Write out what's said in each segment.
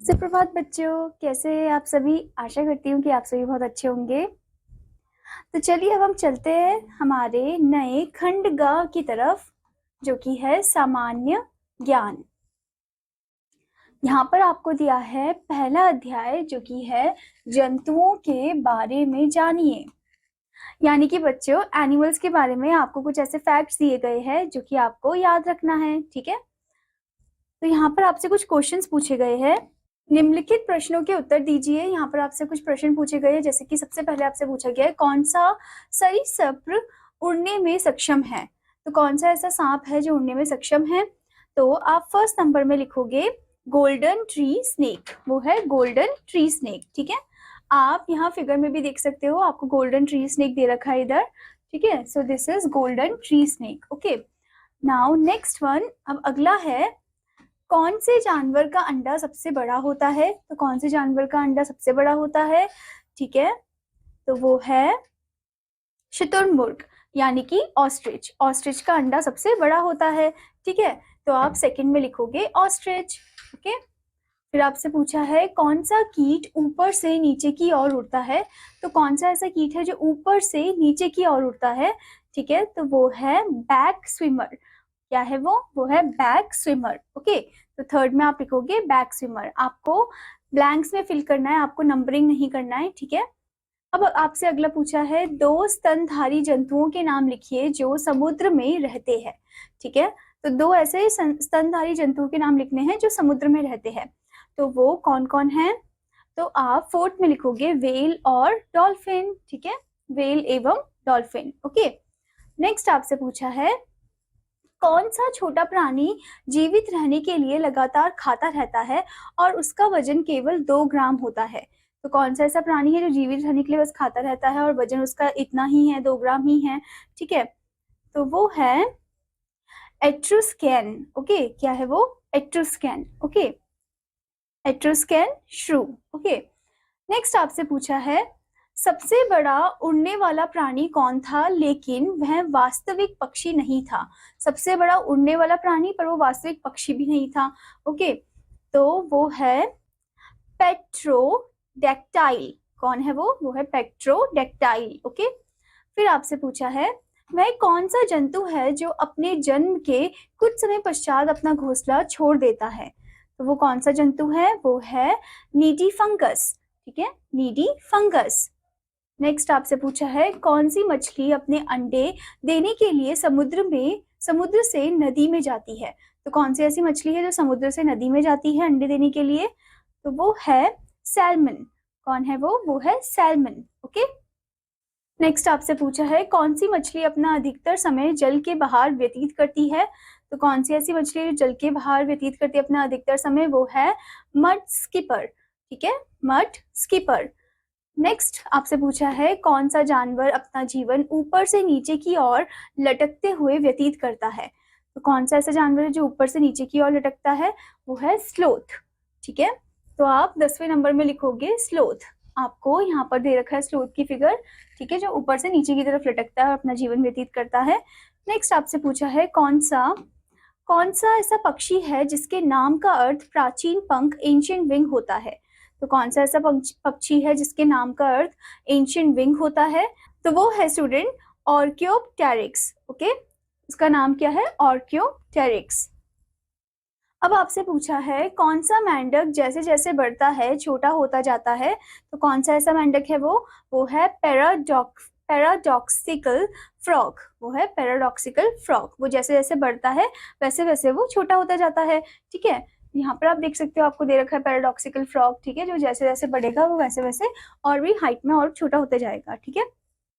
सुप्रभात बच्चों, कैसे हैं आप सभी। आशा करती हूँ कि आप सभी बहुत अच्छे होंगे। तो चलिए अब हम चलते हैं हमारे नए खंड ग की तरफ, जो कि है सामान्य ज्ञान। यहाँ पर आपको दिया है पहला अध्याय, जो कि है जंतुओं के बारे में जानिए। यानी कि बच्चों, एनिमल्स के बारे में आपको कुछ ऐसे फैक्ट्स दिए गए हैं जो कि आपको याद रखना है। ठीक है, तो यहाँ पर आपसे कुछ क्वेश्चंस पूछे गए हैं। निम्नलिखित प्रश्नों के उत्तर दीजिए। यहाँ पर आपसे कुछ प्रश्न पूछे गए हैं, जैसे कि सबसे पहले आपसे पूछा गया है कौन सा सरीसृप उड़ने में सक्षम है। तो कौन सा ऐसा सांप है जो उड़ने में सक्षम है। तो आप फर्स्ट नंबर में लिखोगे गोल्डन ट्री स्नेक, वो है गोल्डन ट्री स्नेक। ठीक है, आप यहाँ फिगर में भी देख सकते हो, आपको गोल्डन ट्री स्नेक दे रखा है इधर। ठीक है, so this is golden tree snake. Okay, now next one. अब अगला है कौन से जानवर का अंडा सबसे बड़ा होता है। तो कौन से जानवर का अंडा सबसे बड़ा होता है। ठीक है, तो वो है शुतुरमुर्ग, यानी कि ऑस्ट्रिच। ऑस्ट्रिच का अंडा सबसे बड़ा होता है। ठीक है, तो आप सेकंड में लिखोगे ऑस्ट्रिच। ओके, फिर आपसे पूछा है कौन सा कीट ऊपर से नीचे की ओर उड़ता है। तो कौन सा ऐसा कीट है जो ऊपर से नीचे की ओर उड़ता है। ठीक है, तो वो है बैक स्विमर। क्या है वो है बैक स्विमर। ओके, तो थर्ड में आप लिखोगे बैक स्विमर। आपको ब्लैंक्स में फिल करना है, आपको नंबरिंग नहीं करना है। ठीक है, अब आपसे अगला पूछा है दो स्तनधारी जंतुओं के नाम लिखिए जो समुद्र में रहते हैं। ठीक है, तो दो ऐसे स्तनधारी जंतुओं के नाम लिखने हैं जो समुद्र में रहते हैं। तो वो कौन कौन है। तो आप फोर्थ में लिखोगे व्हेल और डॉल्फिन। ठीक है, व्हेल एवं डॉल्फिन। ओके, नेक्स्ट आपसे पूछा है कौन सा छोटा प्राणी जीवित रहने के लिए लगातार खाता रहता है और उसका वजन केवल 2 ग्राम होता है। तो कौन सा ऐसा प्राणी है जो जीवित रहने के लिए बस खाता रहता है और वजन उसका इतना ही है, 2 ग्राम ही है। ठीक है, तो वो है एट्रुस्कैन। ओके, क्या है वो, एट्रुस्कैन। ओके, एट्रुस्कैन श्रू। ओके, नेक्स्ट आपसे पूछा है सबसे बड़ा उड़ने वाला प्राणी कौन था लेकिन वह वास्तविक पक्षी नहीं था। सबसे बड़ा उड़ने वाला प्राणी पर वो वास्तविक पक्षी भी नहीं था। ओके, तो वो है पेट्रोडेक्टाइल। कौन है वो है पेट्रोडेक्टाइल। ओके, फिर आपसे पूछा है वह कौन सा जंतु है जो अपने जन्म के कुछ समय पश्चात अपना घोंसला छोड़ देता है। तो वो कौन सा जंतु है, वो है नीडी फंगस। ठीक है, नीडी फंगस। नेक्स्ट आपसे पूछा है कौन सी मछली अपने अंडे देने के लिए समुद्र से नदी में जाती है। तो कौन सी ऐसी मछली है जो समुद्र से नदी में जाती है अंडे देने के लिए। तो वो है सैल्मन। कौन है वो है सैल्मन। ओके, नेक्स्ट आपसे पूछा है कौन सी मछली अपना अधिकतर समय जल के बाहर व्यतीत करती है। तो कौन सी ऐसी मछली है जो जल के बाहर व्यतीत करती है अपना अधिकतर समय, वो है मड स्किपर। ठीक है, मड स्किपर। नेक्स्ट आपसे पूछा है कौन सा जानवर अपना जीवन ऊपर से नीचे की ओर लटकते हुए व्यतीत करता है। तो कौन सा ऐसा जानवर है जो ऊपर से नीचे की ओर लटकता है, वो है स्लोथ। ठीक है, तो आप 10वें नंबर में लिखोगे स्लोथ। आपको यहाँ पर दे रखा है स्लोथ की फिगर। ठीक है, जो ऊपर से नीचे की तरफ लटकता है और अपना जीवन व्यतीत करता है। नेक्स्ट आपसे पूछा है कौन सा ऐसा पक्षी है जिसके नाम का अर्थ प्राचीन पंख एंशिएंट विंग होता है। तो कौन सा ऐसा पक्षी है जिसके नाम का अर्थ एंशिएंट विंग होता है। तो वो है स्टूडेंट ऑर्कियोप्टेरिक्स। ओके, उसका नाम क्या है, ऑर्कियोप्टेरिक्स। अब आपसे पूछा है कौन सा मेंढक जैसे जैसे बढ़ता है छोटा होता जाता है। तो कौन सा ऐसा मेंढक है वो है पैराडॉक्सिकल फ्रॉग। वो है पैराडॉक्सिकल फ्रॉग। वो जैसे जैसे बढ़ता है वैसे वैसे वो छोटा होता जाता है। ठीक है, यहाँ पर आप देख सकते हो, आपको दे रखा है पैराडॉक्सिकल फ्रॉग। ठीक है, जो जैसे जैसे बढ़ेगा वो वैसे वैसे और भी हाइट में और छोटा होते जाएगा। ठीक है,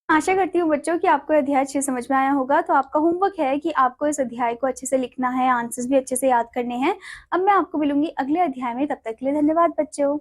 आशा करती हूँ बच्चों कि आपको अध्याय अच्छे समझ में आया होगा। तो आपका होमवर्क है कि आपको इस अध्याय को अच्छे से लिखना है, आंसर्स भी अच्छे से याद करने हैं। अब मैं आपको मिलूंगी अगले अध्याय में, तब तक के लिए धन्यवाद बच्चों।